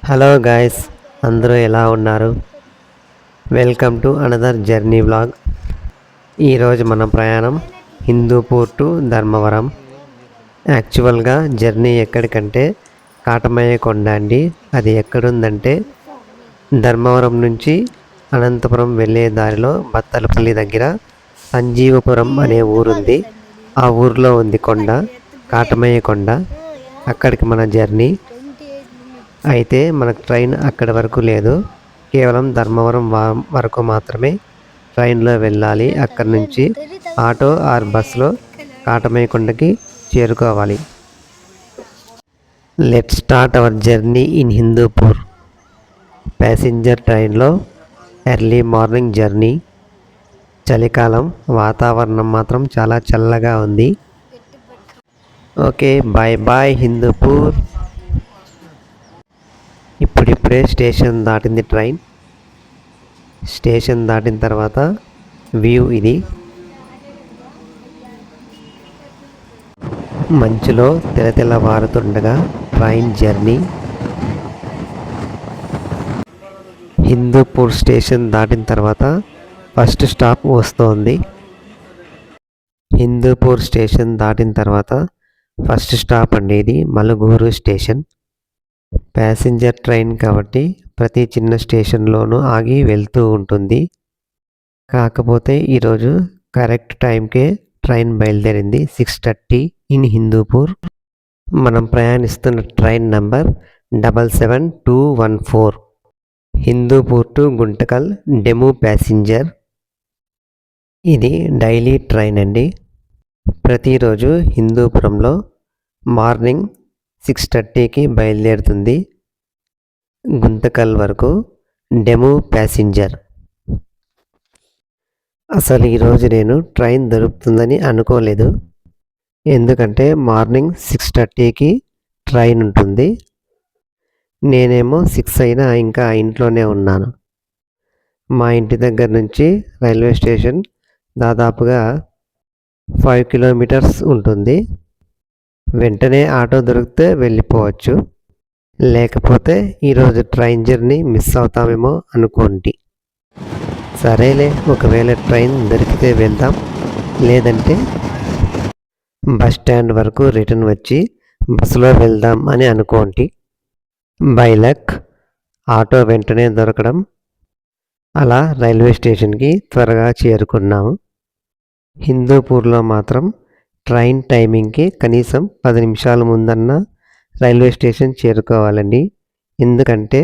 Hello guys, అందరూ ఎలా ఉన్నారు? Welcome to another journey vlog. ఈరోజు మన ప్రయాణం హిందూపూర్ టు ధర్మవరం. యాక్చువల్గా జర్నీ ఎక్కడికంటే కాటమయ్య కొండ అండి. అది ఎక్కడుందంటే ధర్మవరం నుంచి అనంతపురం వెళ్ళే దారిలో బత్తలపల్లి దగ్గర సంజీవపురం అనే ఊరుంది. ఆ ఊరిలో ఉంది కొండ, కాటమయ్య కొండ. అక్కడికి మన జర్నీ. అయితే మనకు ట్రైన్ అక్కడి వరకు లేదు, కేవలం ధర్మవరం వరకు మాత్రమే ట్రైన్లో వెళ్ళాలి. అక్కడి నుంచి ఆటో ఆర్ బస్సులో కాటమయ్యకొండకి చేరుకోవాలి. Let start our journey in Hindupur. Passenger ట్రైన్లో ఎర్లీ మార్నింగ్ జర్నీ. చలికాలం, వాతావరణం మాత్రం చాలా చల్లగా ఉంది. Okay, bye bye Hindupur. ఇప్పుడిప్పుడే స్టేషన్ దాటింది ట్రైన్. స్టేషన్ దాటిన తర్వాత వ్యూ ఇది. మంచులో తెల్లవారుతుండగా ట్రైన్ జర్నీ. హిందూపూర్ స్టేషన్ దాటిన తర్వాత ఫస్ట్ స్టాప్ వస్తోంది. హిందూపూర్ స్టేషన్ దాటిన తర్వాత ఫస్ట్ స్టాప్ అండి ఇది మలుగూరు స్టేషన్. ప్యాసింజర్ ట్రైన్ కాబట్టి ప్రతి చిన్న స్టేషన్లోనూ ఆగి వెళ్తూ ఉంటుంది. కాకపోతే ఈరోజు కరెక్ట్ టైంకే ట్రైన్ బయలుదేరింది. 6:30 ఇన్ హిందూపూర్. మనం ప్రయాణిస్తున్న train number 77214. Hindupur to Guntakal DEMU passenger. ఇది డైలీ ట్రైన్ అండి. ప్రతిరోజు హిందూపురంలో మార్నింగ్ 6:30కి బయలుదేరుతుంది. గుంతకల్ వరకు డెము ప్యాసింజర్. అసలు ఈరోజు నేను ట్రైన్ దొరుకుతుందని అనుకోలేదు, ఎందుకంటే మార్నింగ్ 6:30కి ట్రైన్ ఉంటుంది. నేనేమో 6 అయినా ఇంకా ఇంట్లోనే ఉన్నాను. మా ఇంటి దగ్గర నుంచి రైల్వే స్టేషన్ దాదాపుగా 5 కిలోమీటర్స్ ఉంటుంది. వెంటనే ఆటో దొరికితే వెళ్ళిపోవచ్చు, లేకపోతే ఈరోజు ట్రైన్ జర్నీ మిస్ అవుతామేమో అనుకోండి. సరేలే, ఒకవేళ ట్రైన్ దొరికితే వెళ్దాం, లేదంటే బస్ స్టాండ్ వరకు రిటర్న్ వచ్చి బస్సులో వెళ్దాం అని అనుకోండి. బై లక్ ఆటో వెంటనే దొరకడం, అలా రైల్వే స్టేషన్కి త్వరగా చేరుకున్నాము. హిందూపూర్లో మాత్రం ట్రైన్ టైమింగ్కి కనీసం 10 నిమిషాల ముందన్నా రైల్వే స్టేషన్ చేరుకోవాలండి. ఎందుకంటే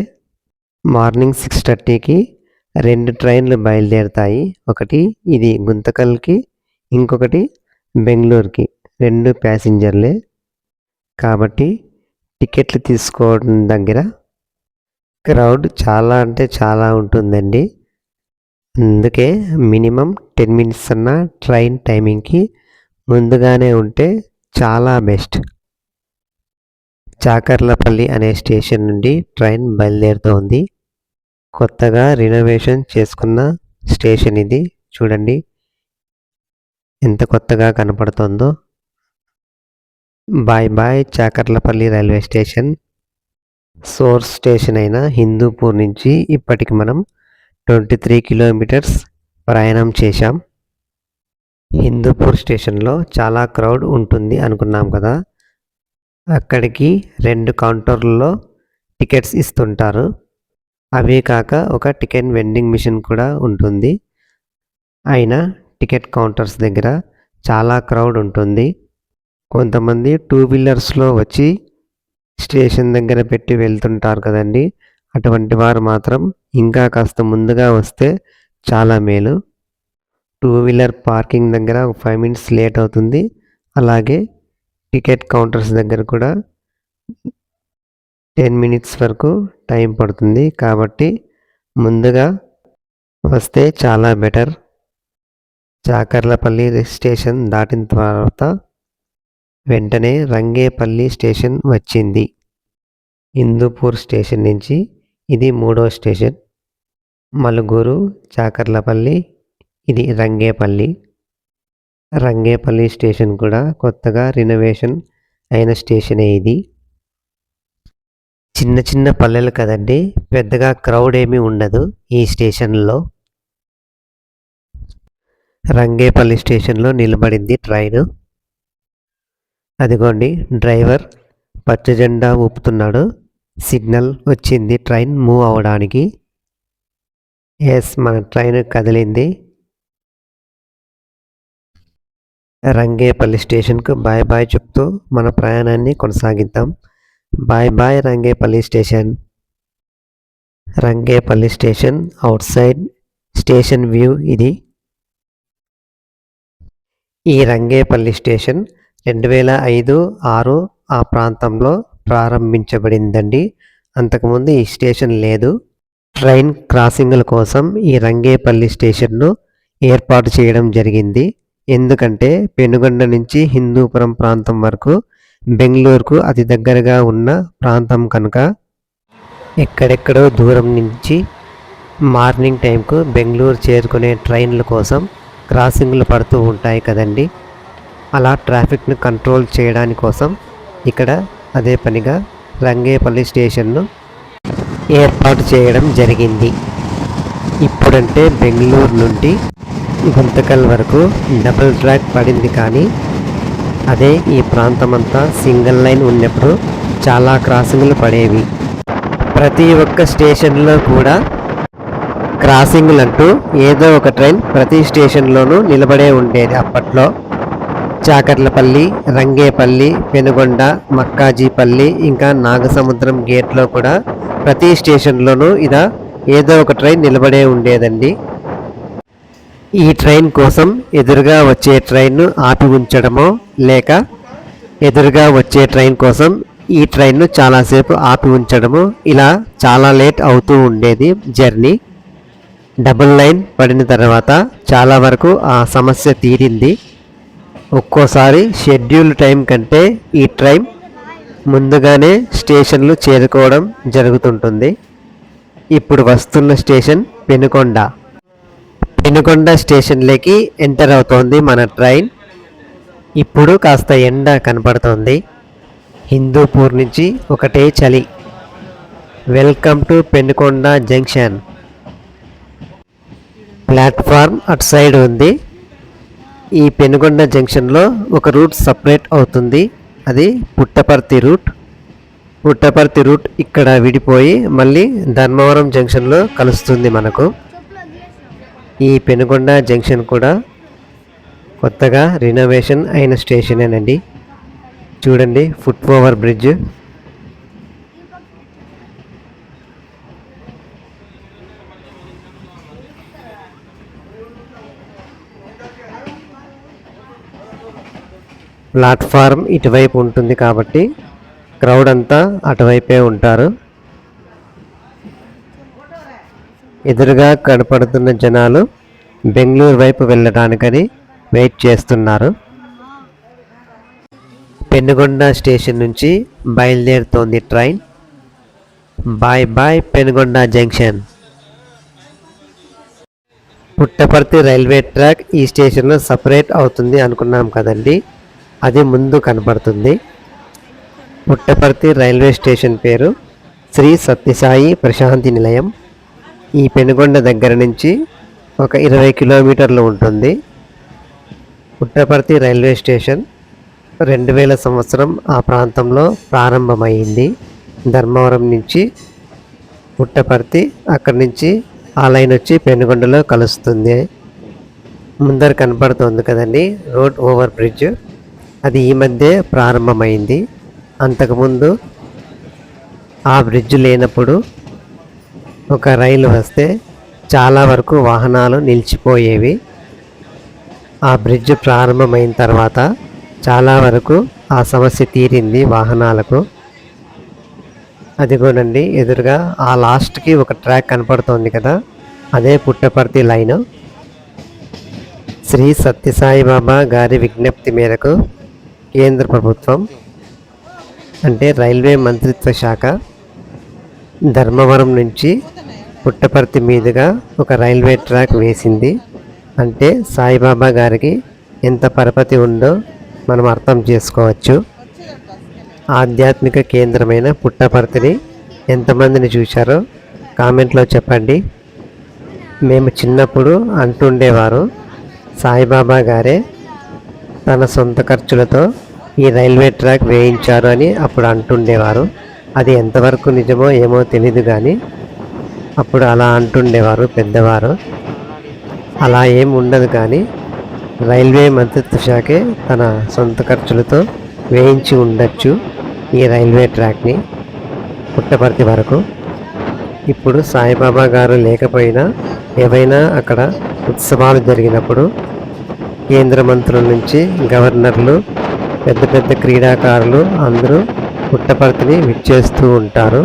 మార్నింగ్ 6:30కి 2 ట్రైన్లు బయలుదేరుతాయి. ఒకటి ఇది గుంతకల్కి, ఇంకొకటి బెంగళూరుకి. 2 ప్యాసింజర్లే కాబట్టి టికెట్లు తీసుకోవడం దగ్గర క్రౌడ్ చాలా అంటే చాలా ఉంటుందండి. అందుకే మినిమం 10 మినిట్స్ అన్న ట్రైన్ టైమింగ్కి ముందుగానే ఉంటే చాలా బెస్ట్. చాకర్లపల్లి అనే స్టేషన్ నుండి ట్రైన్ బయలుదేరుతోంది. కొత్తగా రినోవేషన్ చేసుకున్న స్టేషన్ ఇది. చూడండి ఎంత కొత్తగా కనపడుతుందో. Bye bye Chakarlapalli railway station. Source station అయిన హిందూపూర్ నుంచి ఇప్పటికి మనం 23 కిలోమీటర్స్ ప్రయాణం చేశాం. హిందూపూర్ స్టేషన్లో చాలా క్రౌడ్ ఉంటుంది అనుకున్నాం కదా. అక్కడికి 2 కౌంటర్లలో టికెట్స్ ఇస్తుంటారు. అవే కాక ఒక టికెట్ వెండింగ్ మిషన్ కూడా ఉంటుంది. అయినా టికెట్ కౌంటర్స్ దగ్గర చాలా క్రౌడ్ ఉంటుంది. కొంతమంది 2 వీలర్స్లో వచ్చి స్టేషన్ దగ్గర పెట్టి వెళ్తుంటారు కదండి. అటువంటి వారు మాత్రం ఇంకా కాస్త ముందుగా వస్తే చాలా మేలు. 2 వీలర్ పార్కింగ్ దగ్గర 5 మినిట్స్ లేట్ అవుతుంది. అలాగే టికెట్ కౌంటర్స్ దగ్గర కూడా 10 మినిట్స్ వరకు టైం పడుతుంది. కాబట్టి ముందుగా వస్తే చాలా బెటర్. చాకర్లపల్లి స్టేషన్ దాటిన తర్వాత వెంటనే రంగేపల్లి స్టేషన్ వచ్చింది. హిందూపూర్ స్టేషన్ నుంచి ఇది 3వ స్టేషన్. మలుగూరు, చాకర్లపల్లి, ఇది రంగేపల్లి. రంగేపల్లి స్టేషన్ కూడా కొత్తగా రినోవేషన్ అయిన స్టేషనే ఇది. చిన్న చిన్న పల్లెలు కదండి, పెద్దగా క్రౌడ్ ఏమీ ఉండదు ఈ స్టేషన్లో. రంగేపల్లి స్టేషన్లో నిలబడింది ట్రైను. అదిగోండి డ్రైవర్ పచ్చ జెండా ఊపుతున్నాడు. సిగ్నల్ వచ్చింది ట్రైన్ మూవ్ అవడానికి. ఎస్, మన ట్రైన్ కదిలింది. రంగేపల్లి స్టేషన్కు బాయ్ బాయ్ చెప్తూ మన ప్రయాణాన్ని కొనసాగిద్దాం. Bye bye Rangepalli station. Rangepalli station outside station view ఇది. ఈ రంగేపల్లి స్టేషన్ 2005-06 ఆ ప్రాంతంలో ప్రారంభించబడిందండి. అంతకుముందు ఈ స్టేషన్ లేదు. ట్రైన్ క్రాసింగ్ల కోసం ఈ రంగేపల్లి స్టేషన్ను ఏర్పాటు చేయడం జరిగింది. ఎందుకంటే పెనుగొండ నుంచి హిందూపురం ప్రాంతం వరకు బెంగళూరుకు అతి దగ్గరగా ఉన్న ప్రాంతం కనుక ఎక్కడెక్కడో దూరం నుంచి మార్నింగ్ టైంకు బెంగళూరు చేరుకునే ట్రైన్ల కోసం క్రాసింగ్లు పడుతూ ఉంటాయి కదండి. అలా ట్రాఫిక్ను కంట్రోల్ చేయడాని కోసం ఇక్కడ అదే పనిగా రంగేపల్లి స్టేషన్ను ఏర్పాటు చేయడం జరిగింది. ఇప్పుడంటే బెంగళూరు నుండి గుంతకల్ వరకు డబుల్ ట్రాక్ పడింది, కానీ అదే ఈ ప్రాంతమంతా సింగిల్ లైన్ ఉన్నప్పుడు చాలా క్రాసింగ్లు పడేవి. ప్రతి ఒక్క స్టేషన్లో కూడా క్రాసింగ్లు అంటూ ఏదో ఒక ట్రైన్ ప్రతి స్టేషన్లోనూ నిలబడే ఉండేది అప్పట్లో. చాకర్లపల్లి, రంగేపల్లి, పెనుగొండ, మక్కాజీపల్లి, ఇంకా నాగసముద్రం గేట్లో కూడా ప్రతి స్టేషన్లోనూ ఏదో ఒక ట్రైన్ నిలబడే ఉండేదండి. ఈ ట్రైన్ కోసం ఎదురుగా వచ్చే ట్రైన్ను ఆపి ఉంచడమో, లేక ఎదురుగా వచ్చే ట్రైన్ కోసం ఈ ట్రైన్ను చాలాసేపు ఆపి ఉంచడము, ఇలా చాలా లేట్ అవుతూ ఉండేది జర్నీ. డబుల్ లైన్ పడిన తర్వాత చాలా వరకు ఆ సమస్య తీరింది. ఒక్కోసారి షెడ్యూల్ టైం కంటే ఈ ట్రైన్ ముందుగానే స్టేషన్లు చేరుకోవడం జరుగుతుంటుంది. ఇప్పుడు వస్తున్న స్టేషన్ పెనుకొండ. పెనుకొండ స్టేషన్లోకి ఎంటర్ అవుతోంది మన ట్రైన్. ఇప్పుడు కాస్త ఎండ కనపడుతోంది. హిందూపూర్ నుంచి ఒకటే చలి. Welcome to Penukonda junction. Platform అటు సైడ్ ఉంది. ఈ పెనుకొండ జంక్షన్లో ఒక రూట్ సపరేట్ అవుతుంది, అది పుట్టపర్తి రూట్. పుట్టపర్తి రూట్ ఇక్కడ విడిపోయి మళ్ళీ ధర్మవరం జంక్షన్లో కలుస్తుంది మనకు. ఈ పెనుకొండ జంక్షన్ కూడా కొత్తగా రినోవేషన్ అయిన స్టేషనేనండి. చూడండి, ఫుట్ ఓవర్ బ్రిడ్జ్. ప్లాట్ఫారం ఇటువైపు ఉంటుంది కాబట్టి క్రౌడ్ అంతా అటువైపే ఉంటారు. ఎదురుగా కనపడుతున్న జనాలు బెంగళూరు వైపు వెళ్ళడానికని వెయిట్ చేస్తున్నారు. పెనుగొండ స్టేషన్ నుంచి బయలుదేరుతోంది train. Bye bye Penukonda junction. Puttaparthi railway track ఈ స్టేషన్లో సపరేట్ అవుతుంది అనుకున్నాం కదండి, అది ముందు కనపడుతుంది. పుట్టపర్తి రైల్వే స్టేషన్ పేరు శ్రీ సత్యసాయి ప్రశాంతి నిలయం. ఈ పెనుగొండ దగ్గర నుంచి ఒక 20 కిలోమీటర్లు ఉంటుంది. పుట్టపర్తి రైల్వే స్టేషన్ 2000 సంవత్సరం ఆ ప్రాంతంలో ప్రారంభమైంది. ధర్మవరం నుంచి పుట్టపర్తి, అక్కడి నుంచి ఆ లైన్ వచ్చి పెనుగొండలో కలుస్తుంది. ముందర కనపడుతుంది కదండి రోడ్ ఓవర్ బ్రిడ్జ్, అది ఈ మధ్య ప్రారంభమైంది. అంతకుముందు ఆ బ్రిడ్జ్ లేనప్పుడు ఒక రైలు వస్తే చాలా వరకు వాహనాలు నిలిచిపోయేవి. ఆ బ్రిడ్జ్ ప్రారంభమైన తర్వాత చాలా వరకు ఆ సమస్య తీరింది వాహనాలకు. అదిగోనండి ఎదురుగా ఆ లాస్ట్కి ఒక ట్రాక్ కనపడుతోంది కదా, అదే పుట్టపర్తి లైను. శ్రీ సత్యసాయిబాబా గారి విజ్ఞప్తి మేరకు కేంద్ర ప్రభుత్వం అంటే రైల్వే మంత్రిత్వ శాఖ ధర్మవరం నుంచి పుట్టపర్తి మీదుగా ఒక రైల్వే ట్రాక్ వేసింది. అంటే సాయిబాబా గారికి ఎంత పరపతి ఉందో మనం అర్థం చేసుకోవచ్చు. ఆధ్యాత్మిక కేంద్రమైన పుట్టపర్తిని ఎంతమందిని చూశారో కామెంట్లో చెప్పండి. మేము చిన్నప్పుడు అంటుండేవారు, సాయిబాబా గారే తన సొంత ఖర్చులతో ఈ రైల్వే ట్రాక్ వేయించారు అని అప్పుడు అంటుండేవారు. అది ఎంతవరకు నిజమో ఏమో తెలీదు కానీ అప్పుడు అలా అంటుండేవారు పెద్దవారు. అలా ఏం ఉండదు కానీ రైల్వే మంత్రిత్వ శాఖే తన సొంత ఖర్చులతో వేయించి ఉండొచ్చు ఈ రైల్వే ట్రాక్ని పుట్టపర్తి వరకు. ఇప్పుడు సాయిబాబా గారు లేకపోయినా ఏవైనా అక్కడ ఉత్సవాలు జరిగినప్పుడు కేంద్ర మంత్రుల నుంచి గవర్నర్లు, పెద్ద పెద్ద క్రీడాకారులు అందరూ పుట్టపర్తిని విచ్చేస్తూ ఉంటారు.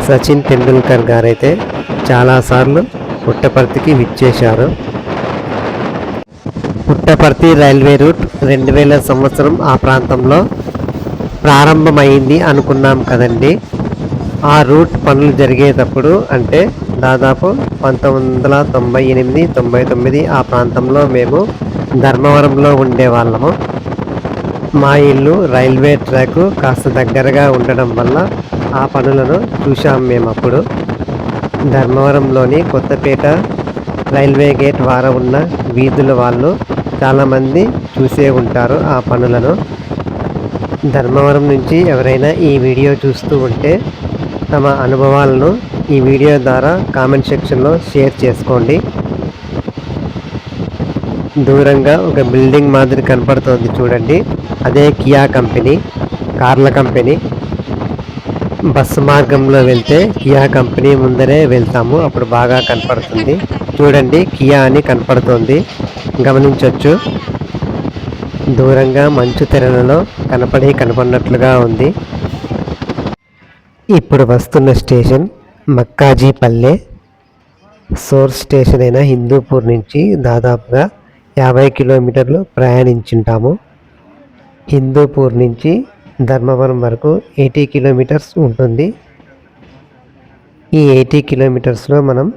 సచిన్ టెండూల్కర్ గారైతే చాలాసార్లు పుట్టపర్తికి విచ్చేశారు. పుట్టపర్తి రైల్వే రూట్ 2000 సంవత్సరం ఆ ప్రాంతంలో ప్రారంభమైంది అనుకున్నాం కదండి. ఆ రూట్ పనులు జరిగేటప్పుడు అంటే దాదాపు 1998, 99 ఆ ప్రాంతంలో మేము ధర్మవరంలో ఉండేవాళ్ళము. మా ఇల్లు రైల్వే ట్రాక్ కాస్త దగ్గరగా ఉండడం వల్ల ఆ పనులను చూసాం మేము అప్పుడు. ధర్మవరంలోని కొత్తపేట రైల్వే గేట్ వార ఉన్న వీధుల వాళ్ళు చాలామంది చూసే ఉంటారు ఆ పనులను. ధర్మవరం నుంచి ఎవరైనా ఈ వీడియో చూస్తూ ఉంటే తమ అనుభవాలను ఈ వీడియో ద్వారా కామెంట్ సెక్షన్లో షేర్ చేసుకోండి. దూరంగా ఒక బిల్డింగ్ మాదిరి కనపడుతోంది చూడండి, అదే కియా కంపెనీ, కార్ల కంపెనీ. బస్సు మార్గంలో వెళ్తే కియా కంపెనీ ముందరే వెళ్తాము, అప్పుడు బాగా కనపడుతుంది. చూడండి కియా అని కనపడుతోంది, గమనించవచ్చు. దూరంగా మంచు తెరలలో కనపడినట్లుగా ఉంది. ఇప్పుడు వస్తున్న స్టేషన్ మక్కాజీపల్లె. సోర్స్ స్టేషన్ అయిన హిందూపూర్ నుంచి దాదాపుగా 50 కిలోమీటర్లు ప్రయాణించుంటాము. హిందూపూర్ నుంచి ధర్మవరం వరకు 80 కిలోమీటర్స్ ఉంటుంది. ఈ 80 కిలోమీటర్స్లో మనం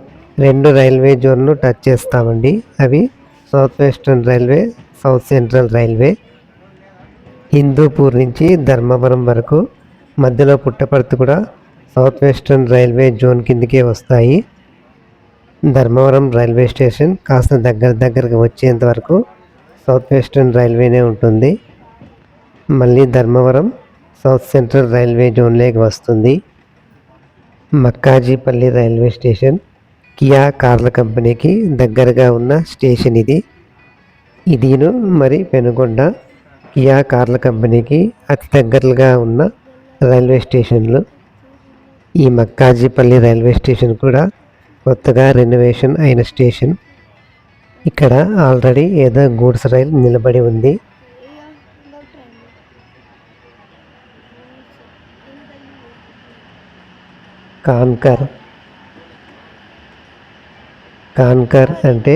2 రైల్వే జోన్లు టచ్ చేస్తామండి. అవి south western railway, south central railway. Hindupur నుంచి ధర్మవరం వరకు మధ్యలో పుట్టపర్తి కూడా సౌత్ వెస్టర్న్ రైల్వే జోన్ కిందకే వస్తాయి. ధర్మవరం రైల్వే స్టేషన్ కాస్త దగ్గరకు వచ్చేంత వరకు సౌత్ వెస్టర్న్ రైల్వేనే ఉంటుంది. మళ్ళీ ధర్మవరం సౌత్ సెంట్రల్ రైల్వే జోన్లోకి వస్తుంది. మక్కాజీపల్లి రైల్వే స్టేషన్ కియా కార్ల కంపెనీకి దగ్గరగా ఉన్న స్టేషన్ ఇది. ఇదిను మరి పెనుగొండ కియా కార్ల కంపెనీకి అతి దగ్గరగా ఉన్న రైల్వే స్టేషన్లు. ఈ మక్కాజీపల్లి రైల్వే స్టేషన్ కూడా కొత్తగా రెనోవేషన్ అయిన స్టేషన్. ఇక్కడ ఆల్రెడీ ఏదో గూడ్స్ రైల్ నిలబడి ఉంది. కాన్కర్ అంటే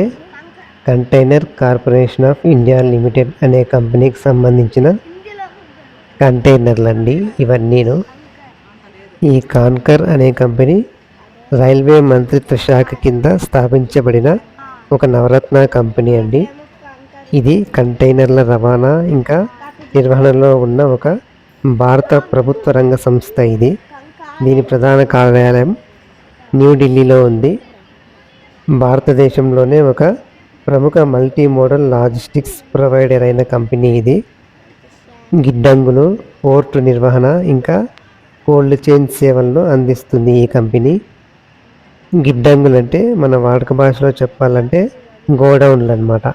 container corporation of India limited అనే కంపెనీకి సంబంధించిన కంటైనర్లండి ఇవన్నీను. ఈ కాన్కర్ అనే కంపెనీ రైల్వే మంత్రిత్వ శాఖ కింద స్థాపించబడిన ఒక నవరత్న కంపెనీ అండి. ఇది కంటైనర్ల రవాణా ఇంకా నిర్వహణలో ఉన్న ఒక భారత ప్రభుత్వ రంగ సంస్థ ఇది. దీని ప్రధాన కార్యాలయం న్యూఢిల్లీలో ఉంది. భారతదేశంలోనే ఒక ప్రముఖ మల్టీ మోడల్ లాజిస్టిక్స్ ప్రొవైడర్ అయిన కంపెనీ ఇది. గిడ్డంగులు, పోర్టు నిర్వహణ ఇంకా కోల్డ్ చైన్ సేవలను అందిస్తుంది ఈ కంపెనీ. గిడ్డంగులు అంటే మన వాడుక భాషలో చెప్పాలంటే గోడౌన్లు అన్నమాట.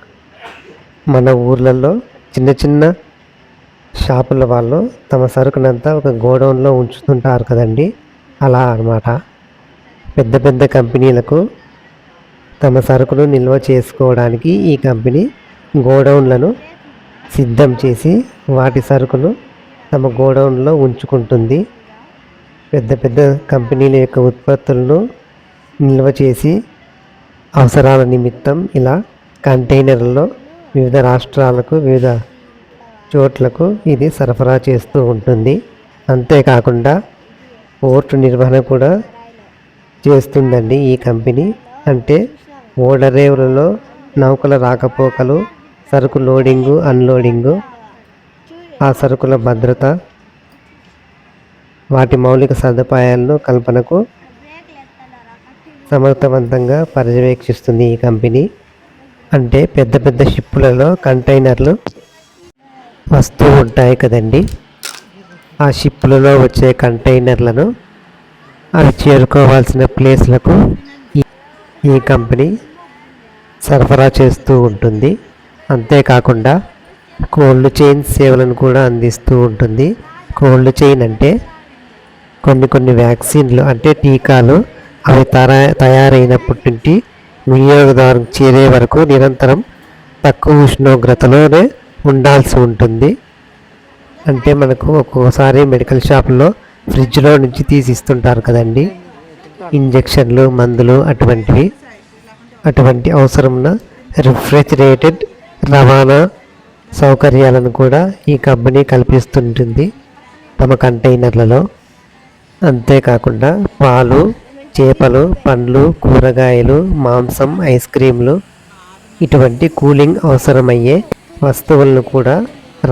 మన ఊర్లలో చిన్న చిన్న షాపుల వాళ్ళు తమ సరుకునంతా ఒక గోడౌన్లో ఉంచుతుంటారు కదండి, అలా అన్నమాట. పెద్ద పెద్ద కంపెనీలకు తమ సరుకులు నిల్వ చేసుకోవడానికి ఈ కంపెనీ గోడౌన్లను సిద్ధం చేసి వాటి సరుకులు తమ గోడౌన్లో ఉంచుకుంటుంది. పెద్ద పెద్ద కంపెనీల యొక్క ఉత్పత్తులను నిల్వ చేసి అవసరాల నిమిత్తం ఇలా కంటైనర్లలో వివిధ రాష్ట్రాలకు, వివిధ చోట్లకు ఇది సరఫరా చేస్తూ ఉంటుంది. అంతేకాకుండా పోర్టు నిర్వహణ కూడా చేస్తుందండి ఈ కంపెనీ. అంటే ఓడరేవులలో నౌకల రాకపోకలు, సరుకు లోడింగు, అన్లోడింగు, ఆ సరుకుల భద్రత, వాటి మౌలిక సదుపాయాలను కల్పనకు సమర్థవంతంగా పర్యవేక్షిస్తుంది ఈ కంపెనీ. అంటే పెద్ద పెద్ద షిప్పులలో కంటైనర్లు వస్తూ ఉంటాయి కదండి, ఆ షిప్పులలో వచ్చే కంటైనర్లను అవి చేరుకోవాల్సిన ప్లేస్లకు ఈ కంపెనీ సరఫరా చేస్తూ ఉంటుంది. అంతేకాకుండా కోల్డ్ చైన్ సేవలను కూడా అందిస్తూ ఉంటుంది. కోల్డ్ చైన్ అంటే కొన్ని వ్యాక్సిన్లు అంటే టీకాలు అవి తయారైనప్పటి నుండి వినియోగదారుకు చేరే వరకు నిరంతరం తక్కువ ఉష్ణోగ్రతలోనే ఉండాల్సి ఉంటుంది. అంటే మనకు ఒక్కోసారి మెడికల్ షాపుల్లో ఫ్రిడ్జ్లో నుంచి తీసిస్తుంటారు కదండి, ఇంజెక్షన్లు మందులు అటువంటి అవసరమున్న రిఫ్రిజిరేటెడ్ రవాణా సౌకర్యాలను కూడా ఈ కంపెనీ కల్పిస్తుంటుంది తమ కంటైనర్లలో. అంతేకాకుండా పాలు, చేపలు, పండ్లు, కూరగాయలు, మాంసం, ఐస్ క్రీంలు ఇటువంటి కూలింగ్ అవసరమయ్యే వస్తువులను కూడా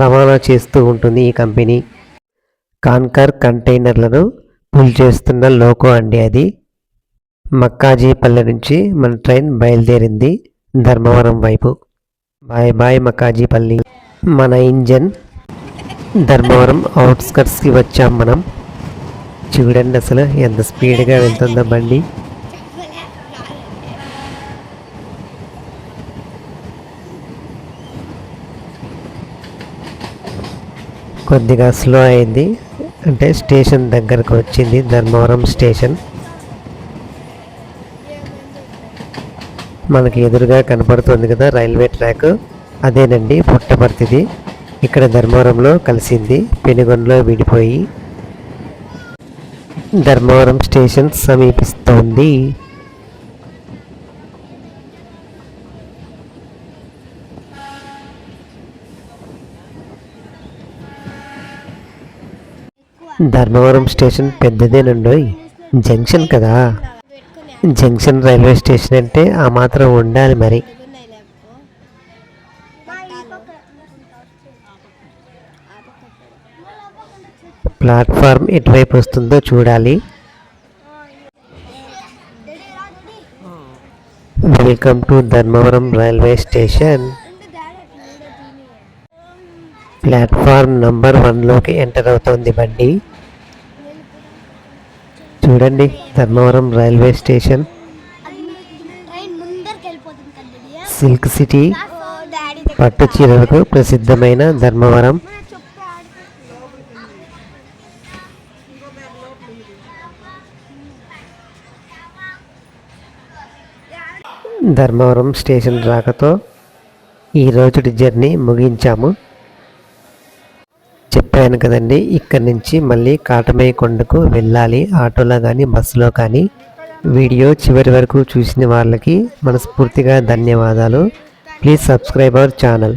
రవాణా చేస్తూ ఉంటుంది ఈ కంపెనీ. కాన్కర్ కంటైనర్లను పుల్ చేస్తున్న లోకో అండి అది. మక్కాజీపల్లి నుంచి మన ట్రైన్ బయలుదేరింది ధర్మవరం వైపు. Bye bye Makkajipalli. మన ఇంజన్ ధర్మవరం అవుట్స్కట్స్కి వచ్చాం మనం. చూడండి అసలు ఎంత స్పీడ్గా వెళ్తుందో బండి. కొద్దిగా స్లో అయింది, అంటే స్టేషన్ దగ్గరకు వచ్చింది ధర్మవరం స్టేషన్. మనకి ఎదురుగా కనపడుతుంది కదా రైల్వే ట్రాక్, అదేనండి పుట్టపర్తిది. ఇక్కడ ధర్మవరంలో కలిసింది, పెనుగొండలో విడిపోయి ధర్మవరం స్టేషన్ సమీపిస్తోంది. ధర్మవరం స్టేషన్ పెద్దదేనండి, జంక్షన్ కదా. జంక్షన్ రైల్వే స్టేషన్ అంటే ఆ మాత్రం ఉండాలి మరి. ప్లాట్ఫామ్ ఎటువైపు వస్తుందో చూడాలి. Welcome to Dharmavaram railway station. Platform number 1లోకి ఎంటర్ అవుతోంది బండి. చూడండి Dharmavaram railway station. Silk city, పట్టు చీరలకు ప్రసిద్ధమైన ధర్మవరం. ధర్మవరం స్టేషన్ రాకతో ఈ రోజుటి జర్నీ ముగించాము. చెప్పాను కదండి, ఇక్కడి నుంచి మళ్ళీ కాటమయ్యకొండకు వెళ్ళాలి, ఆటోలో కానీ బస్సులో కానీ. వీడియో చివరి వరకు చూసిన వాళ్ళకి మనస్ఫూర్తిగా ధన్యవాదాలు. Please subscribe our channel.